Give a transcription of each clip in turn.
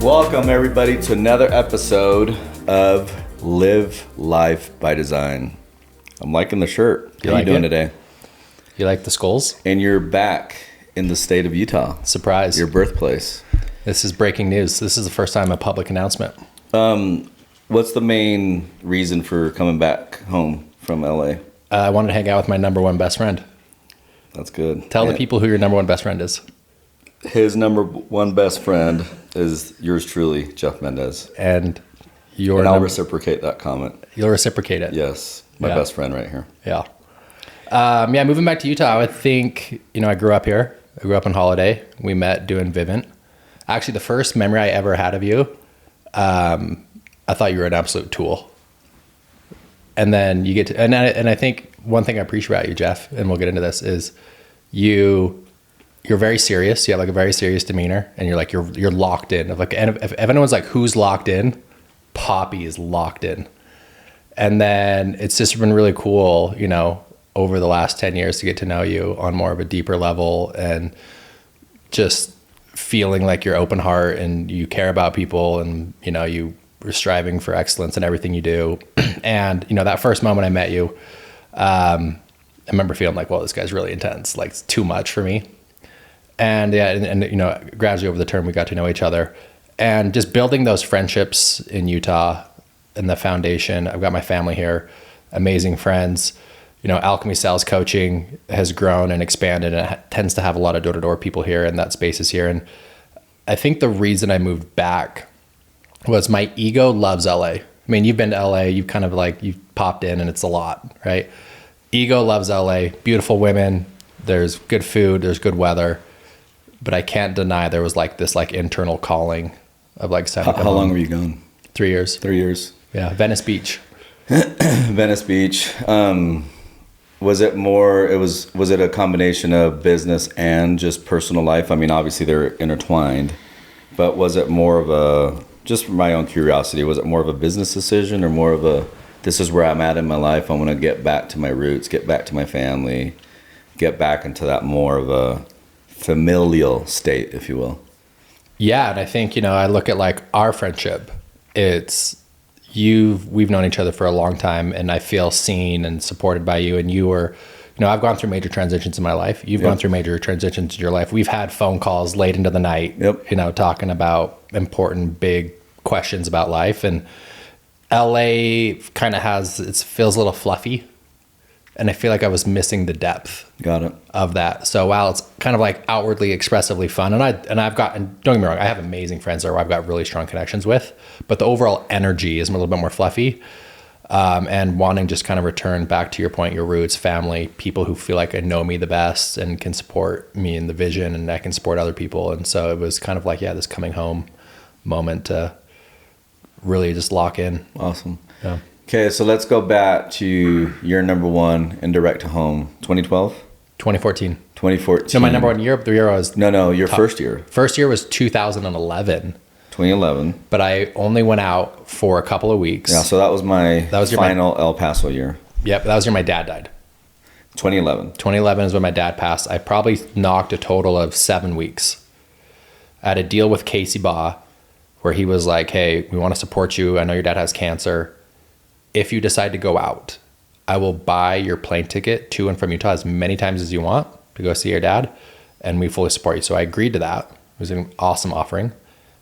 Welcome everybody to another episode of Live Life by Design. I'm liking the shirt. How are you doing today? You like the skulls? And you're back in the state of Utah. Surprise. Your birthplace. This is breaking news. This is the first time a public announcement. What's the main reason for coming back home from LA? I wanted to hang out with my number one best friend. That's good. Tell the people who your number one best friend is. His number one best friend is yours truly, Jeff Mendez. And I'll reciprocate that comment. You'll reciprocate it. Yes. My best friend right here. Yeah. Moving back to Utah, I would think, I grew up here. I grew up in Holiday. We met doing Vivint. Actually, the first memory I ever had of you, I thought you were an absolute tool. And then you get to, and I think one thing I appreciate about you, Jeff, and we'll get into this, is you're very serious. You have like a very serious demeanor, and you're locked in. And if anyone's like, who's locked in? Poppy is locked in. And then it's just been really cool, over the last 10 years to get to know you on more of a deeper level, and just feeling like you're open heart and you care about people, and you are striving for excellence in everything you do. And that first moment I met you, I remember feeling like, well, this guy's really intense, like it's too much for me. And gradually over the term we got to know each other, and just building those friendships in Utah and the foundation. I've got my family here, amazing friends. Alchemy sales coaching has grown and expanded, and it tends to have a lot of door-to-door people here, and that space is here. And I think the reason I moved back was my ego loves LA. I mean, you've been to LA, you've kind of you've popped in, and it's a lot, right? Ego loves LA, beautiful women, there's good food, there's good weather, but I can't deny there was this internal calling of How long were you gone? 3 years. 3 years. Yeah, Venice Beach. Venice Beach. Was it a combination of business and just personal life? I mean, obviously they're intertwined, but was it more of just my own curiosity, was it more of a business decision, or more of this is where I'm at in my life, I want to get back to my roots, get back to my family, get back into that more of a familial state, if you will? Yeah, and I think, I look at our friendship, we've known each other for a long time, and I feel seen and supported by you. And you were, I've gone through major transitions in my life. You've gone through major transitions in your life. We've had phone calls late into the night, talking about important, big questions about life. And LA kind of feels a little fluffy. And I feel like I was missing the depth of that. So while it's kind of outwardly expressively fun, and I've don't get me wrong, I have amazing friends there who I've got really strong connections with, but the overall energy is a little bit more fluffy. And wanting just kind of return back to your point, your roots, family, people who feel like I know me the best and can support me in the vision, and I can support other people. And so it was kind of this coming home moment to really just lock in. Awesome. Yeah. Okay, so let's go back to your number one and direct to home. 2012? 2014. 2014. So my number one year, the year I was... No, your first year. First year was 2011. 2011. But I only went out for a couple of weeks. Yeah, so that was your final El Paso year. Yep, that was the year my dad died. 2011. 2011 is when my dad passed. I probably knocked a total of 7 weeks. I had a deal with Casey Baugh where he was like, hey, we want to support you. I know your dad has cancer. If you decide to go out, I will buy your plane ticket to and from Utah as many times as you want to go see your dad, and we fully support you. So I agreed to that. It was an awesome offering.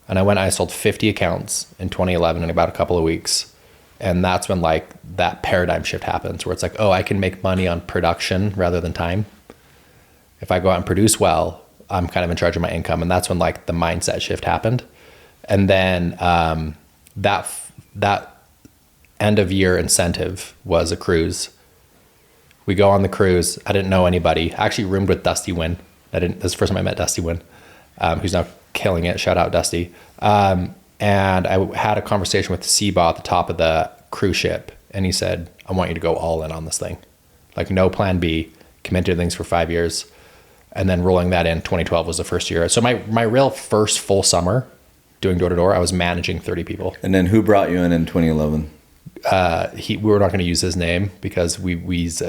And I sold 50 accounts in 2011 in about a couple of weeks. And that's when that paradigm shift happens, where it's I can make money on production rather than time. If I go out and produce well, I'm kind of in charge of my income. And that's when the mindset shift happened. And then that end of year incentive was a cruise. We go on the cruise. I didn't know anybody. I actually roomed with Dusty Wynn. This is the first time I met Dusty Wynn, who's now killing it. Shout out Dusty. And I had a conversation with Seabaugh at the top of the cruise ship, and he said, I want you to go all in on this thing. No plan B, commit to things for 5 years. And then rolling that in, 2012 was the first year. So my real first full summer doing door-to-door, I was managing 30 people. And then who brought you in 2011? We were not going to use his name because he's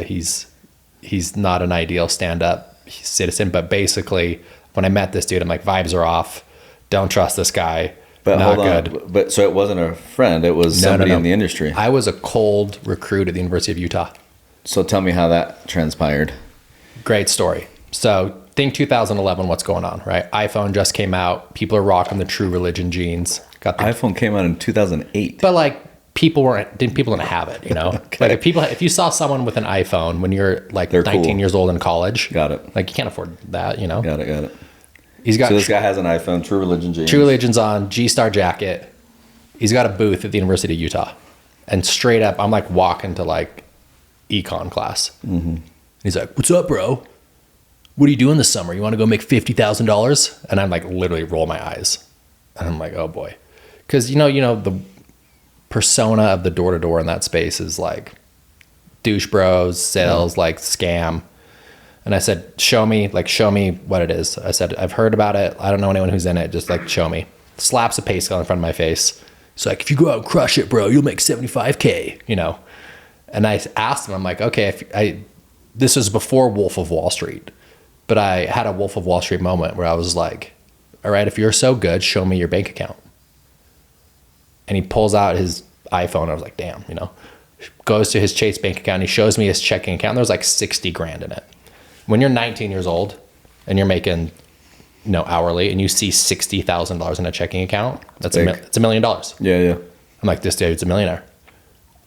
not an ideal stand-up citizen. But basically, when I met this dude, I'm like, vibes are off. Don't trust this guy. But Not hold on. good. But so it wasn't a friend. It was somebody in the industry. I was a cold recruit at the University of Utah. So tell me how that transpired. Great story. So think 2011, what's going on, right? iPhone just came out. People are rocking the True Religion jeans. Got the iPhone came out in 2008. But like people didn't have it, you know? Okay. Like if you saw someone with an iPhone when you're like They're 19 cool. years old in college, Got it. like you can't afford that, you know? Got it. He's got So this guy has an iPhone, True Religion jeans. True Religion's on, G-Star jacket. He's got a booth at the University of Utah. And straight up, I'm like walking to like econ class. Mm-hmm. He's like, "What's up, bro? What are you doing this summer? You want to go make $50,000? And I'm like, literally roll my eyes. And I'm like, oh boy. Cause you know, the persona of the door-to-door in that space is like douche bros, sales, like scam. And I said, show me what it is. I said, I've heard about it. I don't know anyone who's in it. Just like, show me. Slaps a pay scale in front of my face. It's like, if you go out and crush it, bro, you'll make 75K, you know? And I asked him, I'm like, okay, this was before Wolf of Wall Street, but I had a Wolf of Wall Street moment where I was like, all right, if you're so good, show me your bank account. And he pulls out his iPhone. I was like, damn, you know, goes to his Chase bank account. He shows me his checking account. There's like 60 grand in it. When you're 19 years old and you're making, you know, hourly and you see $60,000 in a checking account, it's $1 million. Yeah. I'm like, this dude's a millionaire.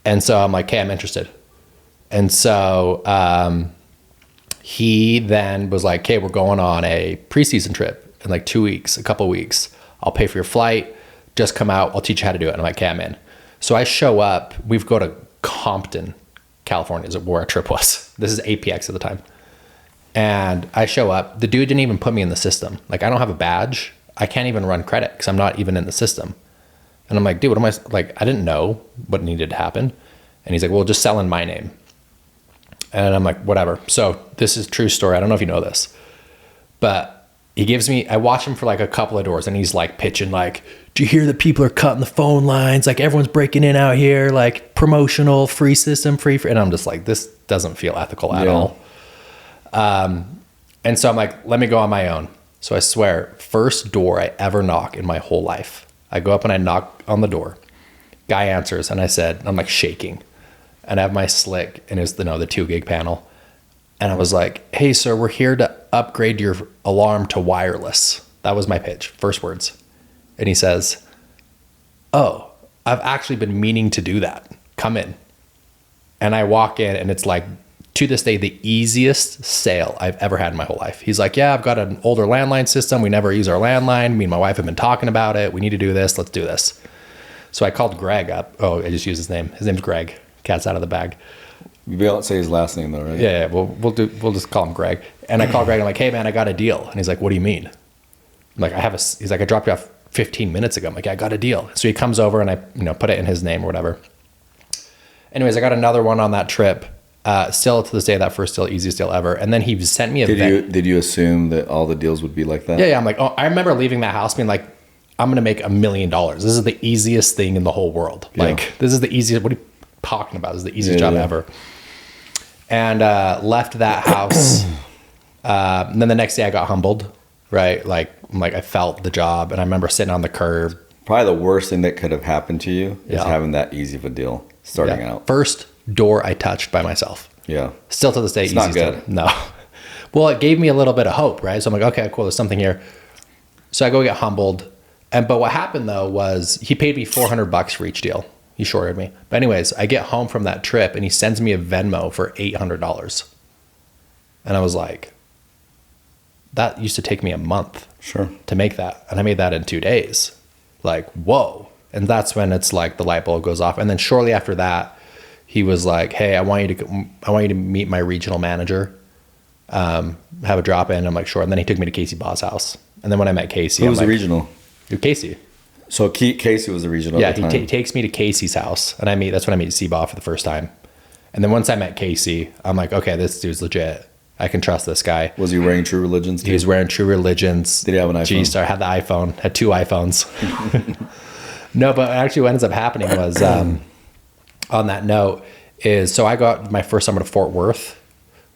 And so I'm like, okay, I'm interested. And so he then was like, okay, we're going on a preseason trip in like 2 weeks, a couple weeks. I'll pay for your flight. Just come out. I'll teach you how to do it. And I'm like, okay, I'm in. So I show up. We go to Compton, California is where our trip was. This is APX at the time. And I show up. The dude didn't even put me in the system. Like, I don't have a badge. I can't even run credit because I'm not even in the system. And I'm like, dude, what am I, like, I didn't know what needed to happen. And he's like, well, just sell in my name. And I'm like, whatever. So this is a true story. I don't know if you know this, but he gives me, I watch him for like a couple of doors and he's like pitching like, do you hear that people are cutting the phone lines? Like everyone's breaking in out here, like promotional, free system, free. And I'm just like, this doesn't feel ethical at all. And so I'm like, let me go on my own. So I swear, first door I ever knock in my whole life. I go up and I knock on the door. Guy answers and I said, I'm like shaking. And I have my slick and it's the 2 gig panel. And I was like, hey, sir, we're here to upgrade your alarm to wireless. That was my pitch, first words. And he says, oh, I've actually been meaning to do that. Come in. And I walk in and it's like, to this day, the easiest sale I've ever had in my whole life. He's like, yeah, I've got an older landline system. We never use our landline. Me and my wife have been talking about it. We need to do this. Let's do this. So I called Greg up. Oh, I just used his name. His name's Greg. Cat's out of the bag. You don't say his last name though, right? Yeah. We'll just call him Greg. And I called Greg. I'm like, hey man, I got a deal. And he's like, what do you mean? I'm like, he's like, I dropped you off 15 minutes ago. I'm like, I got a deal. So he comes over and I, put it in his name or whatever. Anyways, I got another one on that trip. Still to this day, that first deal, easiest deal ever. And then he sent me a Did you assume that all the deals would be like that? Yeah. I'm like, oh, I remember leaving that house being like, I'm going to make $1 million. This is the easiest thing in the whole world. Yeah. Like, this is the easiest, what are you talking about? This is the easiest job ever. And left that house. And then the next day I got humbled, right? Like, I felt the job and I remember sitting on the curb. Probably the worst thing that could have happened to you is having that easy of a deal starting out. First door I touched by myself. Yeah. Still to this day, it's not good. No. Well, it gave me a little bit of hope, right? So I'm like, okay, cool. There's something here. So I go get humbled. But what happened though was he paid me $400 for each deal. He shorted me. But anyways, I get home from that trip and he sends me a Venmo for $800. And I was like, that used to take me a month to make that. And I made that in 2 days. Like, whoa. And that's when it's like the light bulb goes off. And then shortly after that, he was like, hey, I want you to meet my regional manager, have a drop in. I'm like, sure. And then he took me to Casey Baugh's house. And then when I met Casey, who was the regional? Casey. So Casey was the regional. Yeah, he takes me to Casey's house, and that's when I meet C-Baugh for the first time. And then once I met Casey, I'm like, okay, this dude's legit. I can trust this guy. Was he wearing True Religions? He was wearing True Religions. Did he have an iPhone? G-Star had the iPhone. Had 2 iPhones. No, but actually, what ends up happening was, on that note, so I got my first summer to Fort Worth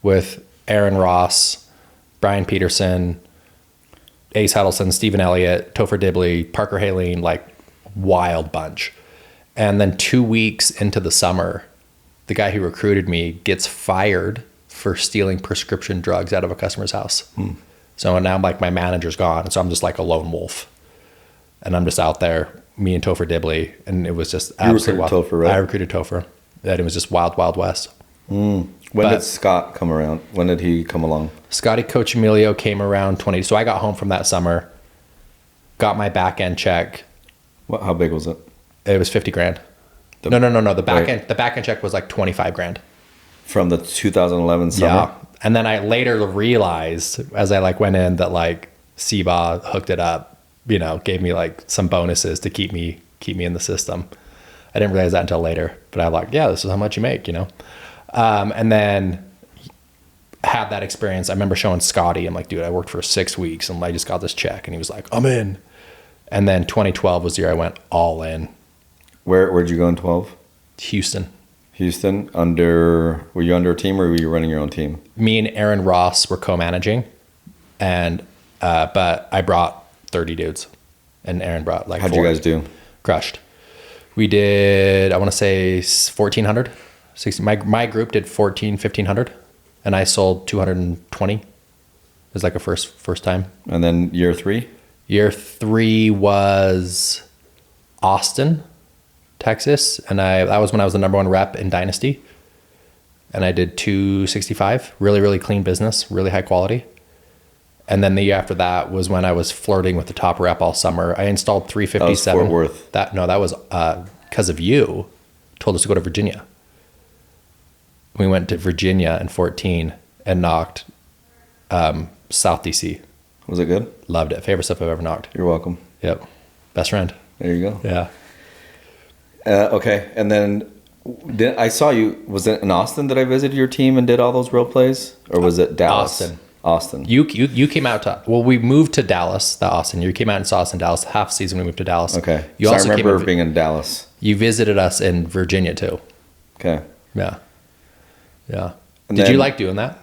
with Aaron Ross, Brian Peterson, Ace Huddleston, Stephen Elliott, Topher Dibley, Parker Haleen, like wild bunch. And then 2 weeks into the summer, the guy who recruited me gets fired for stealing prescription drugs out of a customer's house. So now like my manager's gone. So I'm just like a lone wolf. And I'm just out there, me and Topher Dibley. And it was just absolutely wild. Topher, right? I recruited Topher. And it was just wild, wild west. When did Scott come around? When did he come along? Scotty Coach Emilio came around 20. So I got home from that summer, got my back end check. How big was it? It was 50 grand. No. The back end check was like 25 grand. From the 2011 summer? Yeah. And then I later realized as I like went in that like Seba hooked it up, gave me like some bonuses to keep me in the system. I didn't realize that until later, but I'm like, yeah, this is how much you make, and then had that experience. I remember showing Scotty, I'm like, dude, I worked for 6 weeks and I just got this check. And he was like, I'm in. And then 2012 was the year I went all in. Where'd you go in 12? Houston. Were you under a team or were you running your own team? Me and Aaron Ross were co-managing, and but I brought 30 dudes, and Aaron brought like 40. How'd you guys do? Crushed. We did, I want to say 1,400. 60. My group did 1,500, and I sold 220. It was like a first time. And then year 3? Year 3 was Austin, Texas, and that was when I was the number 1 rep in Dynasty, and I did 265. Really, really clean business, really high quality. And then the year after that was when I was flirting with the top rep all summer. I installed 357. That was Fort Worth. That was because of you told us to go to Virginia. We went to Virginia in 14 and knocked South DC. Was it good? Loved it. Favorite stuff I've ever knocked. You're welcome. Yep. Best friend. There you go. Yeah. Okay. And then I saw you, was it in Austin that I visited your team and did all those role plays? Or was it Dallas? Austin. You came out to, we moved to Dallas, Austin. You came out and saw us in Dallas. Half season we moved to Dallas. Okay. You also I remember being in Dallas. You visited us in Virginia too. Okay. Yeah. Did you like doing that?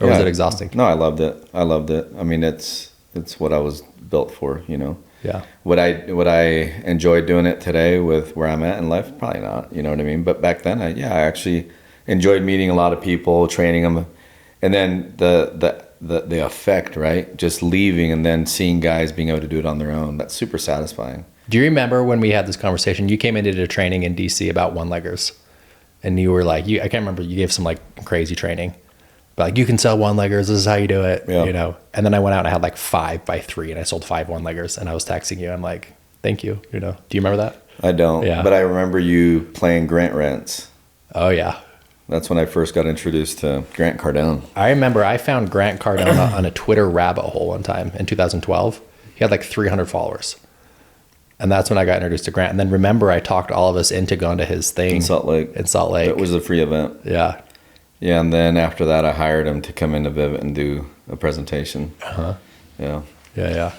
Or was it exhausting? No, I loved it. I mean, it's what I was built for, Yeah. Would I enjoy doing it today with where I'm at in life? Probably not, you know what I mean? But back then, I actually enjoyed meeting a lot of people, training them. And then the effect, right? Just leaving and then seeing guys being able to do it on their own. That's super satisfying. Do you remember when we had this conversation? You came into a training in DC about one-leggers. And you were like, I can't remember, you gave some like crazy training. But like, you can sell one-leggers, this is how you do it, And then I went out and I had like 5x3 and I sold 5 one-leggers and I was texting you. I'm like, thank you, Do you remember that? I don't, but I remember you playing Grant Rents. Oh yeah. That's when I first got introduced to Grant Cardone. I remember I found Grant Cardone on a Twitter rabbit hole one time in 2012. He had like 300 followers. And that's when I got introduced to Grant. And then remember, I talked all of us into going to his thing. In Salt Lake. It was a free event. Yeah. Yeah, and then after that, I hired him to come into Vivint and do a presentation. Uh-huh. Yeah. Yeah.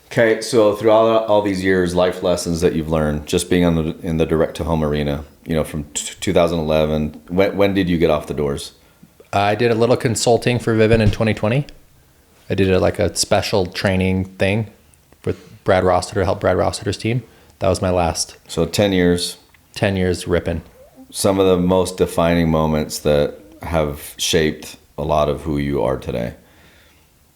Okay, so through all these years, life lessons that you've learned, just being in the direct-to-home arena, from 2011, when did you get off the doors? I did a little consulting for Vivint in 2020. I did like a special training thing with Brad Rossiter, help Brad Rossiter's team. That was my last. So 10 years. 10 years ripping. Some of the most defining moments that have shaped a lot of who you are today.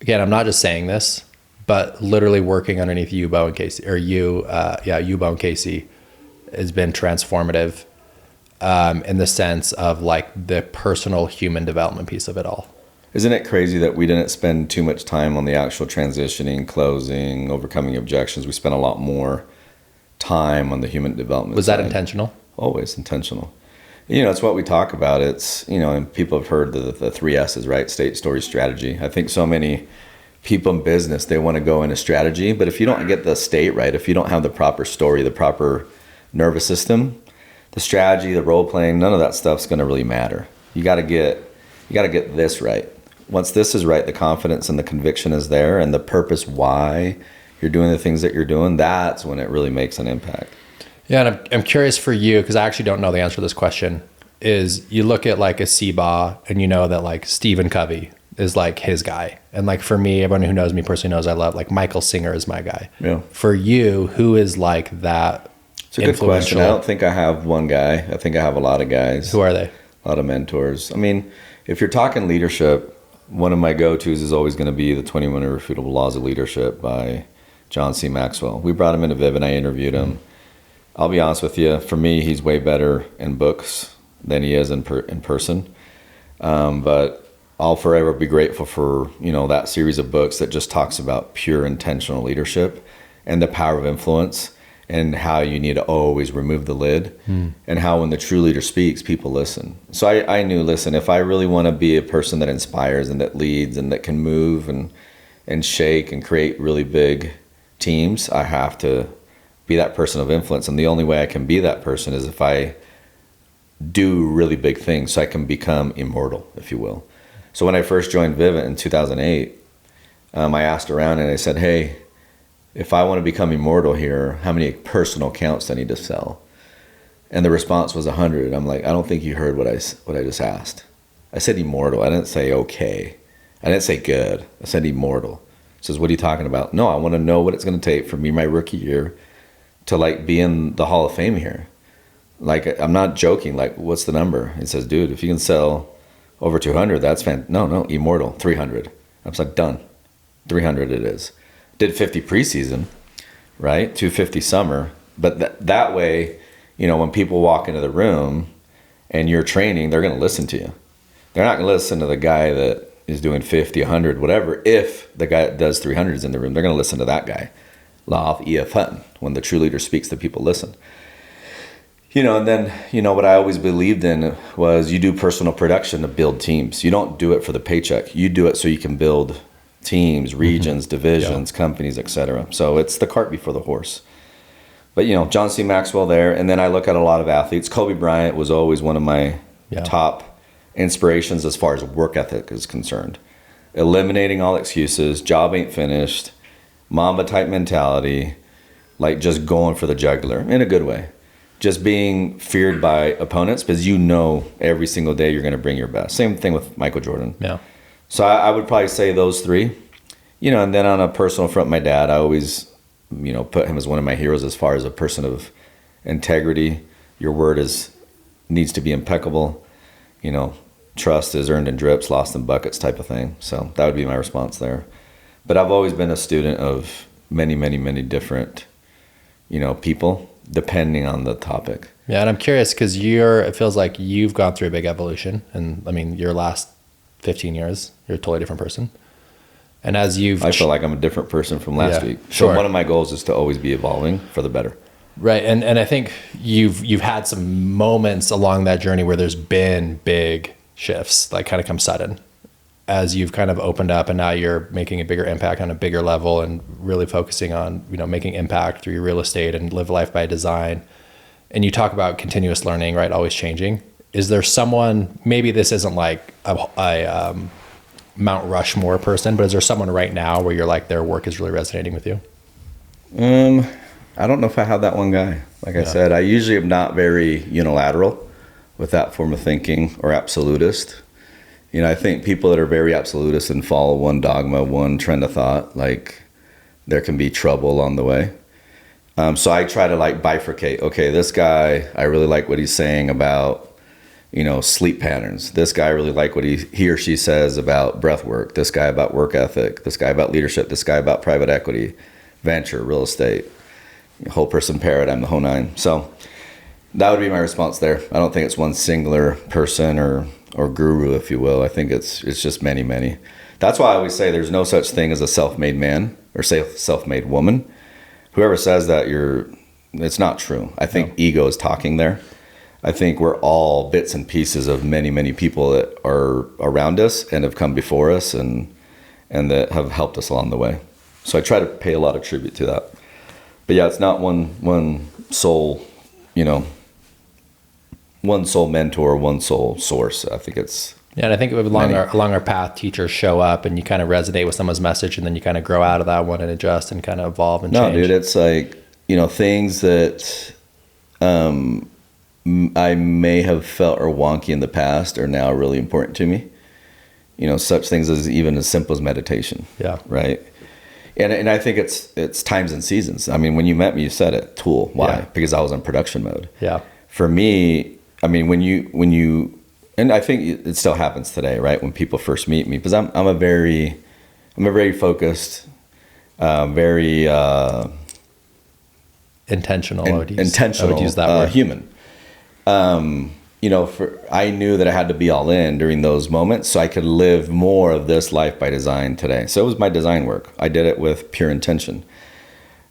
Again, I'm not just saying this, but literally working underneath you, Bo and Casey, or you, Bo and Casey has been transformative in the sense of like the personal human development piece of it all. Isn't it crazy that we didn't spend too much time on the actual transitioning, closing, overcoming objections? We spent a lot more time on the human development Was side. that intentional? Always intentional. It's what we talk about. It's, and people have heard the 3 S's, right? State, story, strategy. I think so many people in business, they want to go into strategy, but if you don't get the state right, if you don't have the proper story, the proper nervous system, the strategy, the role playing, none of that stuff's going to really matter. You got to get this right. Once this is right, the confidence and the conviction is there, and the purpose why you're doing the things that you're doing, that's when it really makes an impact. Yeah, and I'm curious for you, because I actually don't know the answer to this question, is you look at like a Seba and you know that like Stephen Covey is like his guy. And like for me, everyone who knows me personally knows I love like Michael Singer is my guy. Yeah. For you, who is like that? It's a good question. I don't think I have one guy. I think I have a lot of guys. Who are they? A lot of mentors. I mean, if you're talking leadership, one of my go-tos is always going to be the 21 Irrefutable Laws of Leadership by John C. Maxwell. We brought him into Vivint. I interviewed him. I'll be honest with you. For me, he's way better in books than he is in person. But I'll forever be grateful for, that series of books that just talks about pure intentional leadership and the power of influence and how you need to always remove the lid and how when the true leader speaks, people listen. So I knew, listen, if I really want to be a person that inspires and that leads and that can move and shake and create really big teams, I have to be that person of influence. And the only way I can be that person is if I do really big things so I can become immortal, if you will. So when I first joined Vivint in 2008, I asked around and I said, hey, if I want to become immortal here, how many personal accounts do I need to sell? And the response was 100. I'm like, I don't think you heard what I just asked. I said immortal. I didn't say okay. I didn't say good. I said immortal. He says, what are you talking about? No, I want to know what it's going to take for me, my rookie year, to be in the Hall of Fame here. I'm not joking. What's the number? He says, dude, if you can sell over 200, that's no, immortal, 300. I was like, done. 300 it is. Did 50 preseason, right? 250 summer. But that way, when people walk into the room and you're training, they're going to listen to you. They're not going to listen to the guy that is doing 50, 100, whatever. If the guy that does 300 is in the room, they're going to listen to that guy. Law of E.F. Hutton. When the true leader speaks, the people listen. And then, what I always believed in was you do personal production to build teams. You don't do it for the paycheck. You do it so you can build teams, regions, divisions, companies, etc. So it's the cart before the horse. But, John C. Maxwell there. And then I look at a lot of athletes. Kobe Bryant was always one of my top inspirations as far as work ethic is concerned. Eliminating all excuses, job ain't finished, Mamba type mentality, just going for the jugular in a good way. Just being feared by opponents because every single day you're going to bring your best. Same thing with Michael Jordan. Yeah. So I would probably say those three. And then on a personal front, my dad, I always, put him as one of my heroes as far as a person of integrity. Your word needs to be impeccable. Trust is earned in drips, lost in buckets type of thing. So that would be my response there. But I've always been a student of many, many, many different, people, depending on the topic. Yeah, and I'm curious because it feels like you've gone through a big evolution. And I mean, your last 15 years, you're a totally different person. And as I feel like I'm a different person from last week. So one of my goals is to always be evolving for the better. Right. And I think you've had some moments along that journey where there's been big shifts, kind of come sudden as you've kind of opened up and now you're making a bigger impact on a bigger level and really focusing on, making impact through your real estate and live life by design. And you talk about continuous learning, right? Always changing. Is there someone, maybe this isn't like a Mount Rushmore person, but is there someone right now where you're their work is really resonating with you? I don't know if I have that one guy. I said, I usually am not very unilateral with that form of thinking or absolutist. I think people that are very absolutist and follow one dogma, one trend of thought, there can be trouble along the way. So I try to bifurcate. Okay, this guy, I really like what he's saying about, sleep patterns. This guy, I really like what he or she says about breath work. This guy about work ethic. This guy about leadership. This guy about private equity, venture, real estate, whole person paradigm, the whole nine. So that would be my response there. I don't think it's one singular person or guru, if you will. I think it's just many, many. That's why I always say there's no such thing as a self-made man or self-made woman. Whoever says that, it's not true. I think ego is talking there. I think we're all bits and pieces of many, many people that are around us and have come before us and that have helped us along the way. So I try to pay a lot of tribute to that. But yeah, it's not one soul, one soul mentor, one soul source. I think it's and I think along our path, teachers show up and you kind of resonate with someone's message and then you kind of grow out of that one and adjust and kind of evolve and change. No, dude, it's things that I may have felt are wonky in the past are now really important to me. Such things as even as simple as meditation. Yeah. Right. And I think it's times and seasons. I mean, when you met me, you said it, tool. Why? Yeah. Because I was in production mode. Yeah. For me, I mean, when you, and I think it still happens today, right? When people first meet me, because I'm a very focused, very intentional. I would use that word. Human. You know, I knew that I had to be all in during those moments so I could live more of this life by design today. So it was my design work. I did it with pure intention.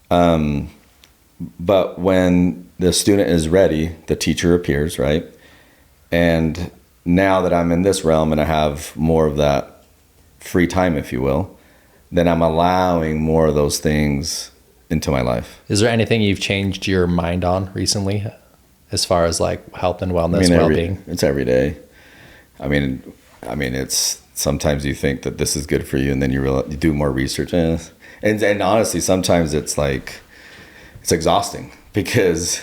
But when the student is ready, the teacher appears, right? And now that I'm in this realm and I have more of that free time, if you will, then I'm allowing more of those things into my life. Is there anything you've changed your mind on recently as far as like health and wellness, well-being? It's every day. I mean, it's sometimes you think that this is good for you and then you do more research. And honestly, sometimes it's like, it's exhausting because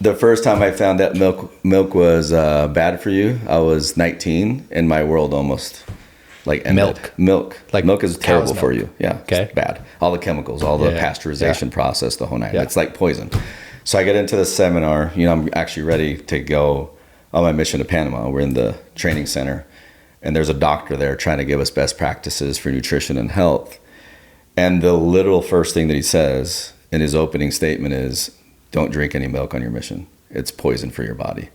the first time I found that milk was bad for you, I was 19 and my world almost like ended. Milk. Like milk is terrible for you. Yeah. Okay. It's bad. All the chemicals, all the pasteurization process, the whole nine. It's like poison. So I get into the seminar, you know, I'm actually ready to go on my mission to Panama. We're in the training center and there's a doctor there trying to give us best practices for nutrition and health. And the literal first thing that he says in his opening statement is, don't drink any milk on your mission. It's poison for your body.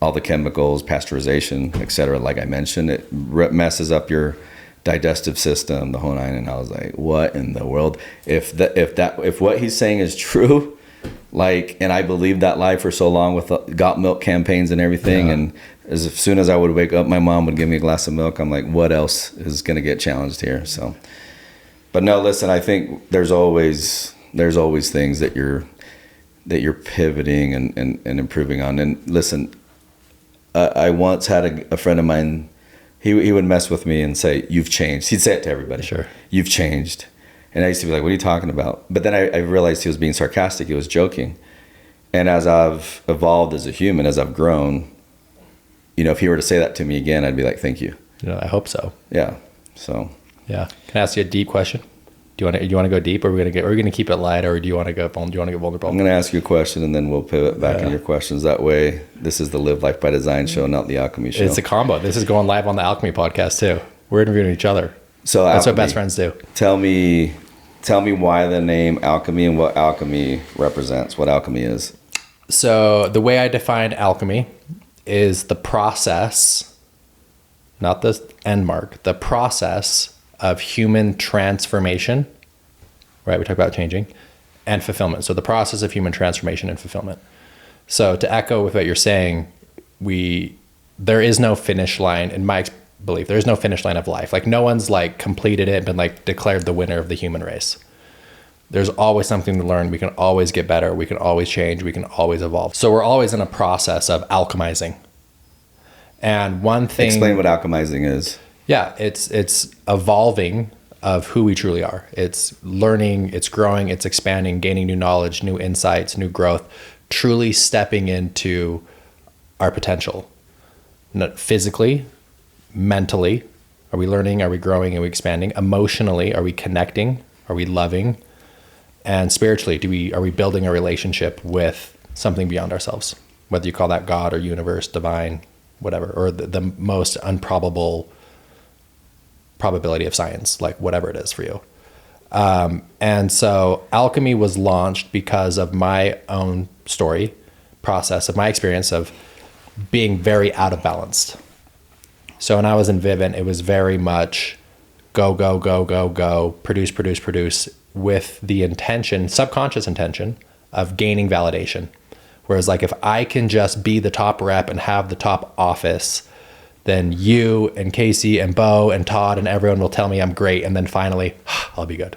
All the chemicals, pasteurization, et cetera, like I mentioned, it messes up your digestive system, the whole nine. And I was like, what in the world? If what he's saying is true, like, and I believed that lie for so long with got milk campaigns and everything. And as soon as I would wake up, my mom would give me a glass of milk. I'm like, what else is going to get challenged here? So, but no, listen, I think there's always things that you're pivoting and improving on. And listen, I once had a friend of mine, he would mess with me and say, you've changed. He'd say it to everybody. Sure. You've changed. And I used to be like, what are you talking about? But then I realized he was being sarcastic. He was joking. And as I've evolved as a human, as I've grown, you know, if he were to say that to me again, I'd be like, thank you. Yeah, I hope so. Yeah. So. Yeah. Can I ask you a deep question? Do you want to go deep, or are we gonna keep it light, or do you want to get vulnerable? I'm gonna ask you a question, and then we'll pivot back in your questions. That way, this is the Live Life by Design show, not the Alchemy show. It's a combo. This is going live on the Alchemy Podcast too. We're interviewing each other. So that's what best friends do. Tell me why the name Alchemy and what alchemy represents. What alchemy is. So the way I define alchemy is the process, not the end mark. The process of human transformation, right? We talk about changing, and fulfillment. So the process of human transformation and fulfillment. So to echo with what you're saying, there is no finish line, in my belief, there is no finish line of life. Like no one's like completed it and been like declared the winner of the human race. There's always something to learn. We can always get better. We can always change. We can always evolve. So we're always in a process of alchemizing. And one thing... Explain what alchemizing is. Yeah, it's evolving of who we truly are. It's learning, it's growing, it's expanding, gaining new knowledge, new insights, new growth, truly stepping into our potential. Not physically, mentally, are we learning, are we growing, are we expanding? Emotionally, are we connecting, are we loving? And spiritually, are we building a relationship with something beyond ourselves? Whether you call that God or universe, divine, whatever, or the most improbable probability of science, like whatever it is for you. And so Alchemy was launched because of my own story, process of my experience of being very out of balance. So when I was in Vivint, it was very much go, go, go, go, go, produce with the intention, subconscious intention of gaining validation. Whereas like if I can just be the top rep and have the top office, then you and Casey and Bo and Todd and everyone will tell me I'm great. And then finally, I'll be good.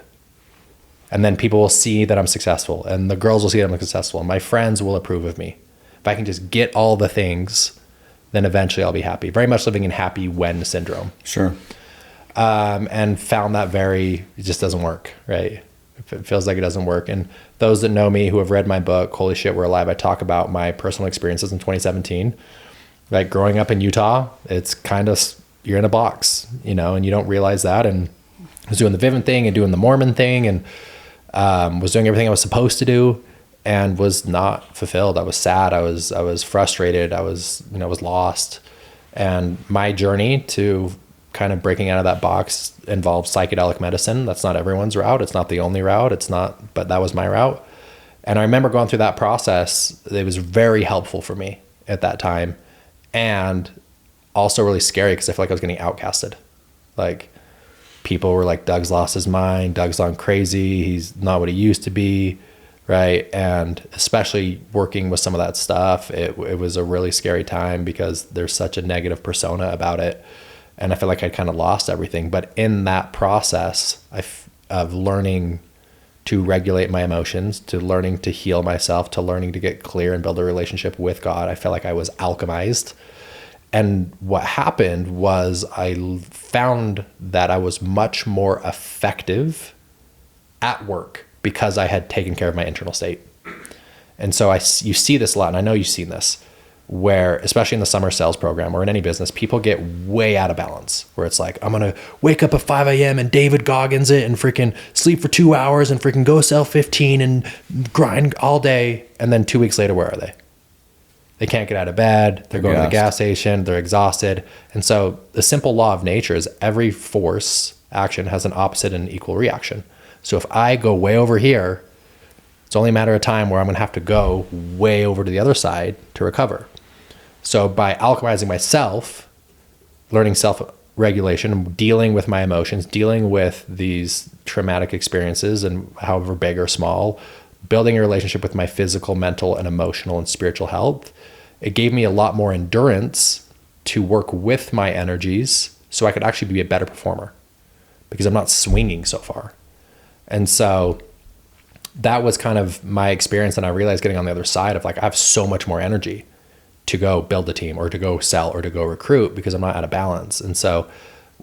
And then people will see that I'm successful and the girls will see that I'm successful and my friends will approve of me. If I can just get all the things, then eventually I'll be happy. Very much living in happy when syndrome. Sure. And found that it just doesn't work, right? It feels like it doesn't work. And those that know me who have read my book, Holy Shit, We're Alive, I talk about my personal experiences in 2017. Like growing up in Utah, it's kind of, you're in a box, you know, and you don't realize that. And was doing the Vivint thing and doing the Mormon thing, and was doing everything I was supposed to do, and was not fulfilled. I was sad. I was frustrated. I was lost. And my journey to kind of breaking out of that box involved psychedelic medicine. That's not everyone's route. It's not the only route. But that was my route. And I remember going through that process. It was very helpful for me at that time, and also really scary because I felt like I was getting outcasted. Like, people were like, Doug's lost his mind. Doug's gone crazy. He's not what he used to be. Right. And especially working with some of that stuff, it was a really scary time because there's such a negative persona about it. And I feel like I'd kind of lost everything. But in that process of learning to regulate my emotions, to learning to heal myself, to learning to get clear and build a relationship with God, I felt like I was alchemized. And what happened was I found that I was much more effective at work because I had taken care of my internal state. And so you see this a lot, and I know you've seen this, where, especially in the summer sales program or in any business, people get way out of balance, where it's like, I'm going to wake up at 5 a.m. and David Goggins it and freaking sleep for 2 hours and freaking go sell 15 and grind all day. And then 2 weeks later, where are they? They can't get out of bed. They're going to the gas station. They're exhausted. And so the simple law of nature is every force action has an opposite and equal reaction. So if I go way over here, it's only a matter of time where I'm going to have to go way over to the other side to recover. So by alchemizing myself, learning self-regulation, dealing with my emotions, dealing with these traumatic experiences, and however big or small, building a relationship with my physical, mental, and emotional and spiritual health, it gave me a lot more endurance to work with my energies so I could actually be a better performer because I'm not swinging so far. And so that was kind of my experience. And I realized getting on the other side of like, I have so much more energy to go build a team or to go sell or to go recruit because I'm not out of balance. And so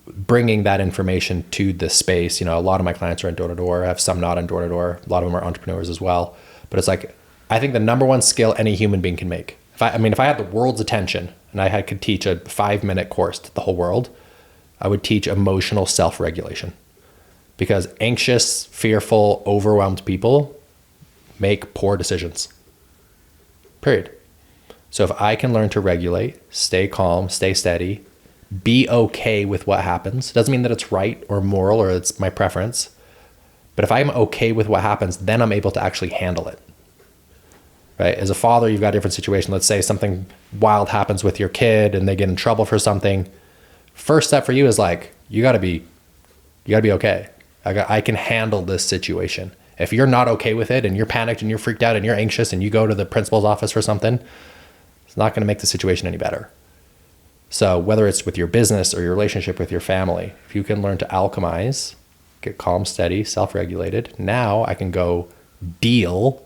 bringing that information to this space, a lot of my clients are in door-to-door. I have some not in door-to-door. A lot of them are entrepreneurs as well. But it's like, I think the number one skill any human being can make. If I had the world's attention and I could teach a 5-minute course to the whole world, I would teach emotional self-regulation. Because anxious, fearful, overwhelmed people make poor decisions. Period. So if I can learn to regulate, stay calm, stay steady, be okay with what happens, doesn't mean that it's right or moral or it's my preference, but if I'm okay with what happens, then I'm able to actually handle it. Right? As a father, you've got a different situation. Let's say something wild happens with your kid and they get in trouble for something. First step for you is like, you gotta be okay. I can handle this situation. If you're not okay with it and you're panicked and you're freaked out and you're anxious and you go to the principal's office for something, it's not going to make the situation any better. So whether it's with your business or your relationship with your family, if you can learn to alchemize, get calm, steady, self-regulated, now I can go deal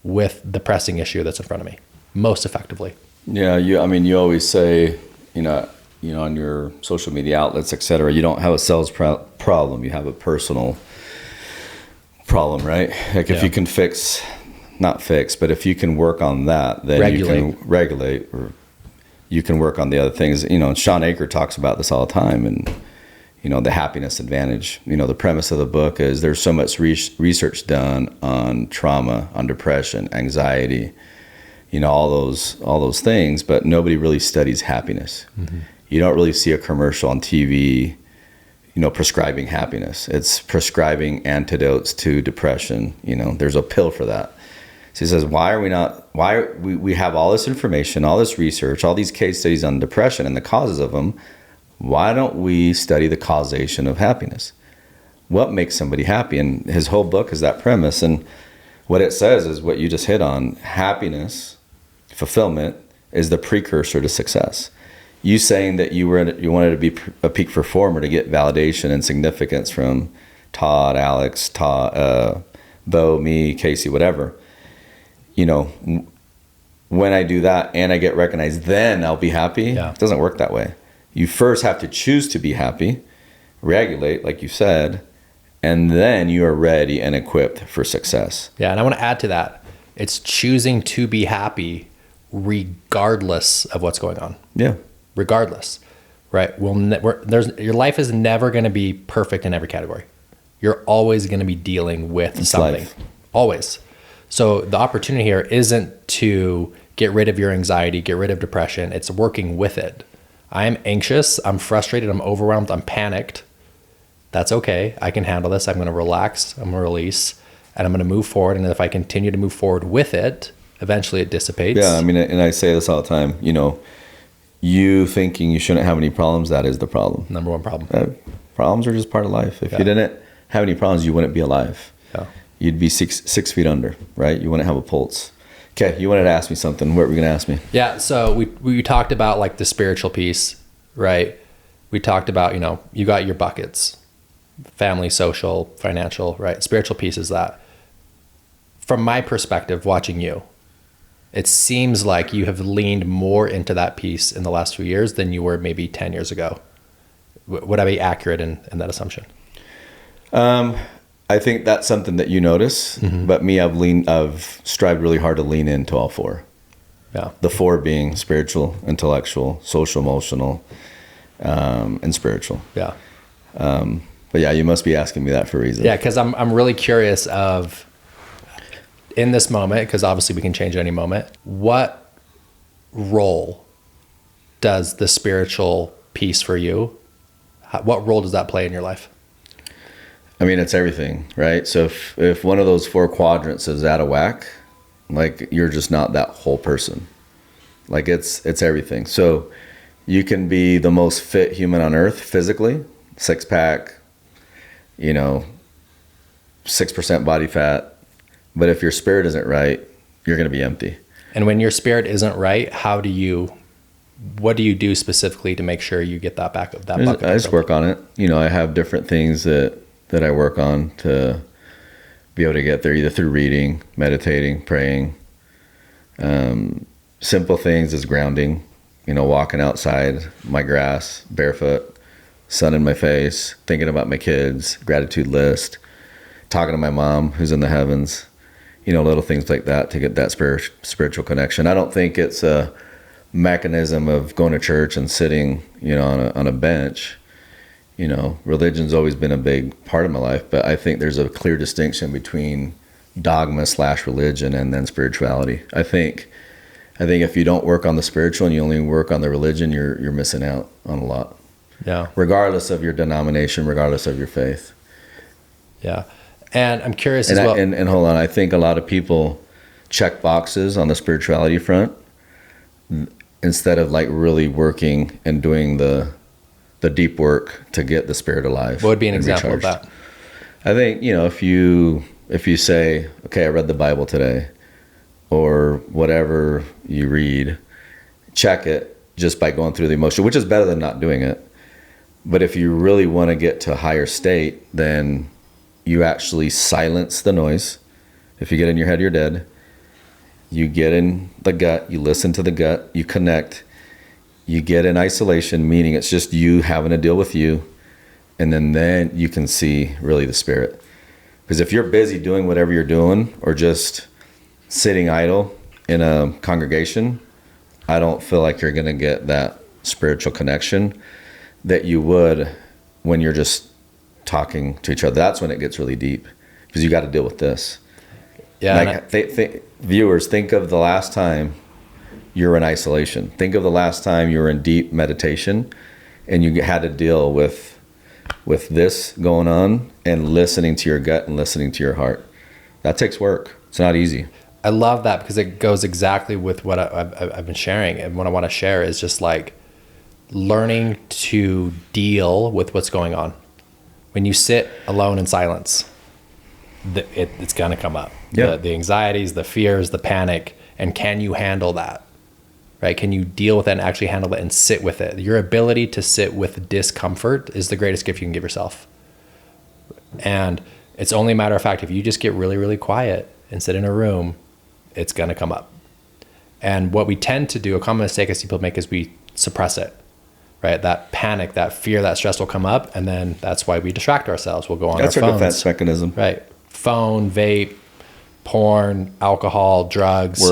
with the pressing issue that's in front of me most effectively. Yeah, you always say, on your social media outlets, et cetera, you don't have a sales problem, you have a personal problem, right? Like if you can but if you can work on that, then you can regulate, or you can work on the other things. And Sean Aker talks about this all the time, and the happiness advantage. The premise of the book is there's so much research done on trauma, on depression, anxiety, all those things, but nobody really studies happiness. Mm-hmm. You don't really see a commercial on TV, prescribing happiness. It's prescribing antidotes to depression. There's a pill for that. So he says, we have all this information, all this research, all these case studies on depression and the causes of them. Why don't we study the causation of happiness? What makes somebody happy? And his whole book is that premise. And what it says is what you just hit on. Happiness, fulfillment, is the precursor to success. You saying that you wanted to be a peak performer to get validation and significance from Todd, Alex, Bo, me, Casey, whatever. When I do that and I get recognized, then I'll be happy. Yeah. It doesn't work that way. You first have to choose to be happy, regulate, like you said, and then you are ready and equipped for success. Yeah, and I want to add to that. It's choosing to be happy regardless of what's going on. Yeah. Regardless, right? Your life is never going to be perfect in every category. you're always going to be dealing with It's something. life. Always. So the opportunity here isn't to get rid of your anxiety, get rid of depression. It's working with it. I am anxious. I'm frustrated. I'm overwhelmed. I'm panicked. That's okay. I can handle this. I'm going to relax. I'm going to release, and I'm going to move forward. And if I continue to move forward with it, eventually it dissipates. Yeah, I mean, and I say this all the time, you know, you thinking you shouldn't have any problems, that is the problem. Number one problem. Problems are just part of life. If you didn't have any problems, you wouldn't be alive. Yeah. You'd be six feet under, right? You wouldn't have a pulse. Okay, you wanted to ask me something. What were you going to ask me? Yeah, so we talked about like the spiritual piece, right? We talked about, you know, you got your buckets, family, social, financial, right? Spiritual piece is that. From my perspective, watching you, it seems like you have leaned more into that piece in the last few years than you were maybe 10 years ago. Would I be accurate in that assumption? I think that's something that you notice, but me, I've strived really hard to lean into all four. Yeah. The four being spiritual, intellectual, social, emotional, and spiritual. Yeah. But yeah, you must be asking me that for a reason. Yeah, because I'm really curious of, in this moment, because obviously we can change at any moment, what role does the spiritual piece for you, what role does that play in your life? I mean, it's everything, right? So if one of those four quadrants is out of whack, like you're just not that whole person. Like it's everything. So you can be the most fit human on earth physically, 6-pack, 6% body fat. But if your spirit isn't right, you're going to be empty. And when your spirit isn't right, what do you do specifically to make sure you get that back? I just work on it. I have different things that I work on to be able to get there, either through reading, meditating, praying. Simple things is grounding, walking outside my grass, barefoot, sun in my face, thinking about my kids, gratitude list, talking to my mom who's in the heavens, little things like that to get that spiritual connection. I don't think it's a mechanism of going to church and sitting, on a bench. Religion's always been a big part of my life, but I think there's a clear distinction between dogma/religion and then spirituality. I think if you don't work on the spiritual and you only work on the religion, you're missing out on a lot. Yeah. Regardless of your denomination, regardless of your faith. Yeah. And I'm curious and as well. And hold on, I think a lot of people check boxes on the spirituality front instead of like really working and doing the deep work to get the spirit alive. What would be an example of that? I think, if you say, okay, I read the Bible today, or whatever you read, check it just by going through the emotion, which is better than not doing it. But if you really want to get to a higher state, then you actually silence the noise. If you get in your head, you're dead. You get in the gut, you listen to the gut, you connect. You get in isolation, meaning it's just you having to deal with you, and then you can see really the spirit. Because if you're busy doing whatever you're doing or just sitting idle in a congregation, I don't feel like you're going to get that spiritual connection that you would when you're just talking to each other. That's when it gets really deep, because you got to deal with this. Yeah. Viewers, think of the last time you're in isolation. Think of the last time you were in deep meditation and you had to deal with this going on and listening to your gut and listening to your heart. That takes work. It's not easy. I love that, because it goes exactly with what I've been sharing. And what I want to share is just like learning to deal with what's going on. When you sit alone in silence, it's going to come up. Yeah. The anxieties, the fears, the panic. And can you handle that? Right? Can you deal with it and actually handle it and sit with it? Your ability to sit with discomfort is the greatest gift you can give yourself. And it's only a matter of fact, if you just get really, really quiet and sit in a room, it's going to come up. And what we tend to do, a common mistake I see people make, is we suppress it, right? That panic, that fear, that stress will come up, and then that's why we distract ourselves. We'll go on That's our our phones. defense mechanism. Right. Phone, vape, porn, alcohol, drugs.